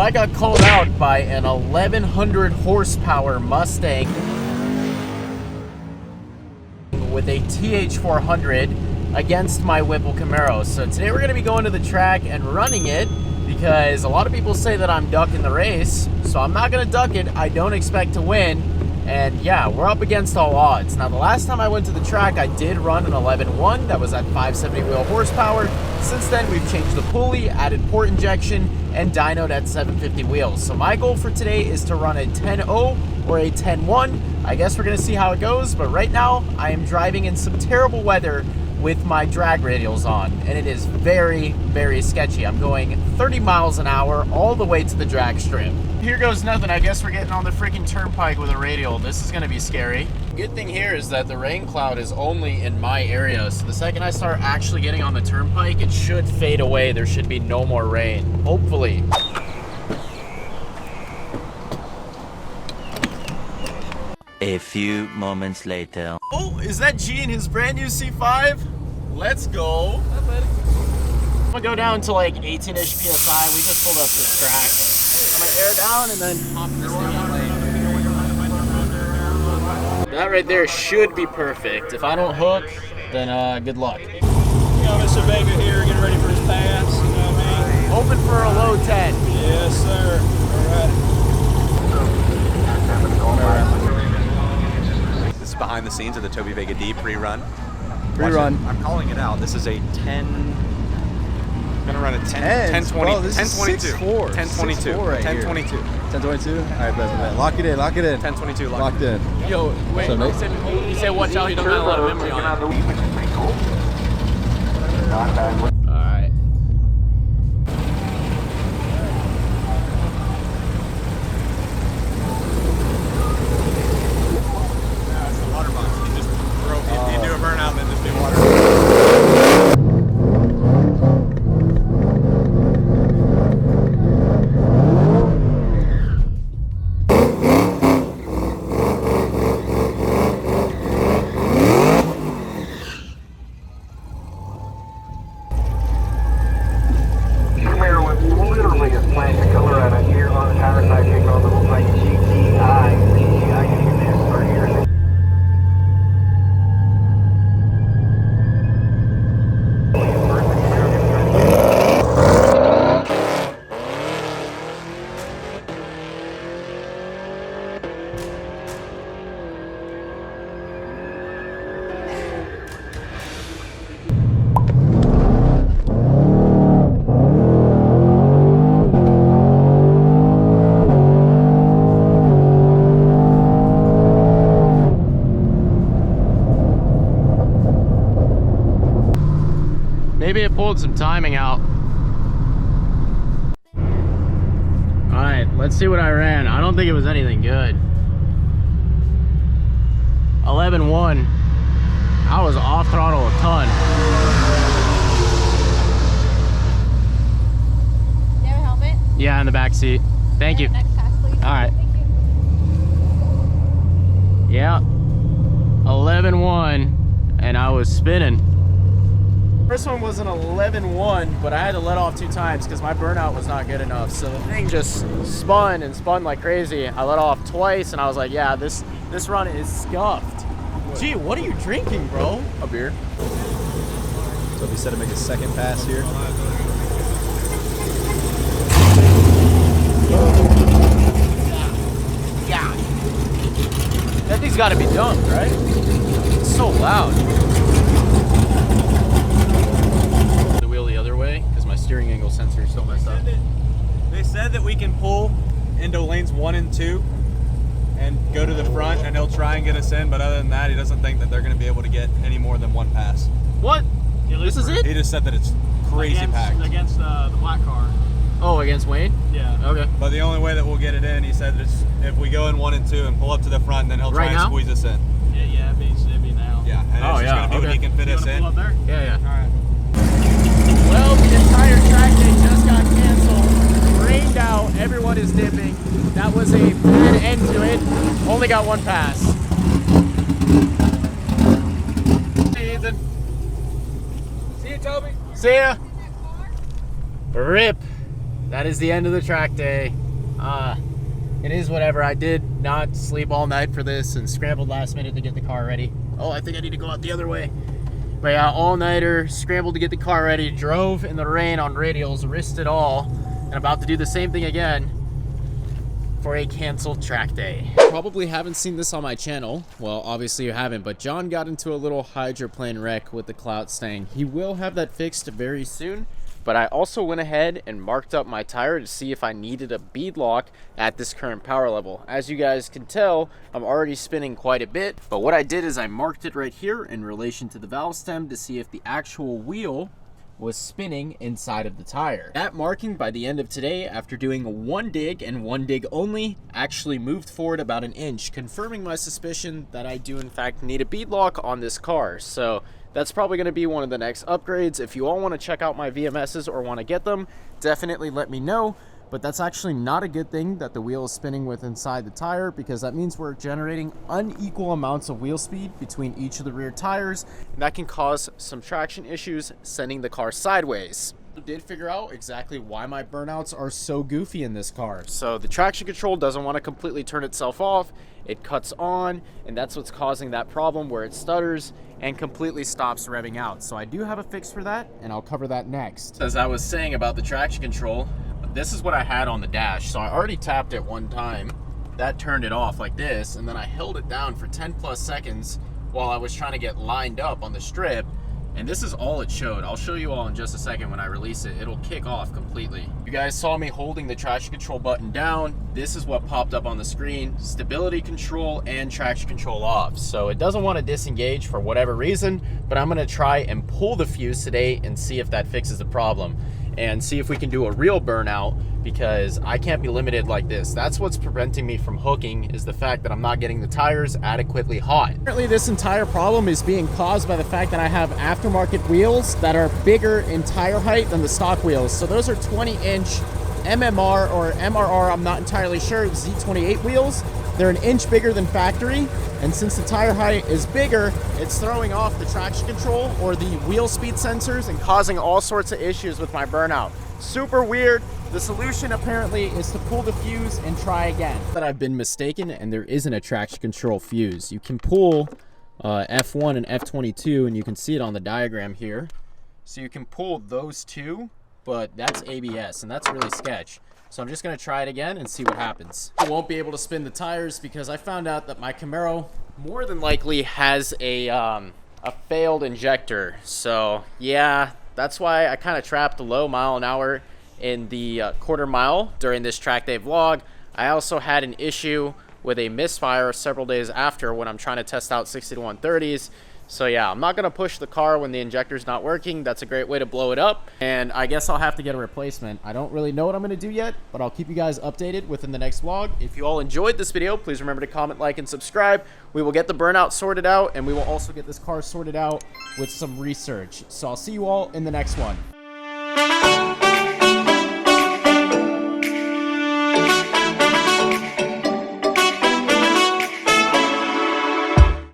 I got called out by an 1100 horsepower Mustang with a TH400 against my Whipple Camaro. So today we're going to be going to the track and running it because a lot of people say that I'm ducking the race. So I'm not going to duck it. I don't expect to win. And yeah, we're up against all odds. Now, the last time I went to the track, I did run an 11.1 that was at 570 wheel horsepower. Since then, we've changed the pulley, added port injection, and dynoed at 750 wheels. So my goal for today is to run a 10.0 or a 10.1. I guess we're gonna see how it goes, but right now, I am driving in some terrible weather with my drag radials on, and it is very, very sketchy. I'm going 30 miles an hour all the way to the drag strip. Here goes nothing. I guess we're getting on the freaking turnpike with a radial. This is gonna be scary. Good thing here is that the rain cloud is only in my area, so the second I start actually getting on the turnpike, it should fade away. There should be no more rain, hopefully. A few moments later. Oh, is that G in his brand new C5? Let's go. I'm gonna go down to like 18-ish PSI. We just pulled up this track. I'm gonna air down and then hop this thing. That right there should be perfect. If I don't hook, then good luck. You know, Mr. Vega here, getting ready for his pass, you know what I mean? Hoping for a low 10. Yes, sir. All right. This is behind the scenes of the TobyVegaD pre-run. Pre-run. I'm calling it out. This is a 10. I'm gonna run a 10-20. Bro, this is 10-22. 6'4". 10-22. Right 10-22. 10-22? Alright, bet. Lock it in, lock it in. 10-22 Locked in. Yo, wait, So, he said watch out, he don't got a lot of memory on it. Alright. It's the water box. You just throw, you do a burnout and then just do water. Maybe it pulled some timing out. All right, let's see what I ran. I don't think it was anything good. 11.1. I was off throttle a ton. Do you have a helmet? Yeah, in the back seat. Thank you. Next pass, please. All right. Thank you. Yeah. 11.1, and I was spinning. First one was an 11.1, but I had to let off 2 times because my burnout was not good enough. So the thing just spun and spun like crazy. I let off twice, and I was like, yeah, this run is scuffed. Gee, what are you drinking, bro? A beer. So he said to make a second pass here. Yeah. That thing's got to be dumped, right? It's so loud. Steering angle sensor is still messed up. They said that we can pull into lanes 1 and 2 and go to the front, and he'll try and get us in, but other than that, he doesn't think that they're going to be able to get any more than 1 pass. What? This is it? He just said that it's crazy packed. Against the black car. Oh, against Wayne? Yeah. Okay. But the only way that we'll get it in, he said, is if we go in 1 and 2 and pull up to the front, then he'll try and squeeze us in. Yeah, it'd be now. Yeah, and it's just going to be when he can fit us in. Pull up there? Yeah. All right. Well, the entire track day just got canceled. Rained out. Everyone is dipping. That was a bad end to it. Only got 1 pass. Hey, Ethan. See you, Toby. See ya. Rip. that is the end of the track day. It is whatever. I did not sleep all night for this and scrambled last minute to get the car ready. Oh, I think I need to go out the other way. But yeah, all-nighter, scrambled to get the car ready, drove in the rain on radials, risked it all, and about to do the same thing again for a canceled track day. Probably haven't seen this on my channel. Well, obviously you haven't, but John got into a little hydroplane wreck with the Clout Stang. He will have that fixed very soon, but I also went ahead and marked up my tire to see if I needed a bead lock at this current power level. As you guys can tell, I'm already spinning quite a bit, but what I did is I marked it right here in relation to the valve stem to see if the actual wheel was spinning inside of the tire. That marking by the end of today, after doing one dig and one dig only, actually moved forward about an inch, confirming my suspicion that I do in fact need a bead lock on this car. So that's probably going to be one of the next upgrades. If you all want to check out my VMSs or want to get them, definitely let me know. But that's actually not a good thing that the wheel is spinning with inside the tire, because that means we're generating unequal amounts of wheel speed between each of the rear tires, and that can cause some traction issues, sending the car sideways. I did figure out exactly why my burnouts are so goofy in this car. So the traction control doesn't want to completely turn itself off. It cuts on, and that's what's causing that problem where it stutters and completely stops revving out. So I do have a fix for that, and I'll cover that next. As I was saying about the traction control, this is what I had on the dash. So I already tapped it one time. That turned it off like this, and then I held it down for 10 plus seconds while I was trying to get lined up on the strip. And this is all it showed. I'll show you all in just a second when I release it. It'll kick off completely. You guys saw me holding the traction control button down. This is what popped up on the screen: stability control and traction control off. So it doesn't want to disengage for whatever reason, but I'm gonna try and pull the fuse today and see if that fixes the problem, and see if we can do a real burnout, because I can't be limited like this. That's what's preventing me from hooking, is the fact that I'm not getting the tires adequately hot. Apparently this entire problem is being caused by the fact that I have aftermarket wheels that are bigger in tire height than the stock wheels. So those are 20-inch MMR or MRR, I'm not entirely sure, Z28 wheels. They're an inch bigger than factory, and since the tire height is bigger, it's throwing off the traction control or the wheel speed sensors and causing all sorts of issues with my burnout. Super weird. The solution apparently is to pull the fuse and try again. But I've been mistaken, and there isn't a traction control fuse. You can pull F1 and F22, and you can see it on the diagram here. So you can pull those two, but that's ABS, and that's really sketch. So I'm just gonna try it again and see what happens. I won't be able to spin the tires because I found out that my Camaro more than likely has a failed injector. So yeah, that's why I kind of trapped a low mile an hour in the quarter mile during this track day vlog. I also had an issue with a misfire several days after when I'm trying to test out 60 to 130s. So yeah, I'm not gonna push the car when the injector's not working. That's a great way to blow it up, and I guess I'll have to get a replacement. I don't really know what I'm gonna do yet, but I'll keep you guys updated within the next vlog. If you all enjoyed this video, please remember to comment, like, and subscribe. We will get the burnout sorted out, and we will also get this car sorted out with some research. So I'll see you all in the next one.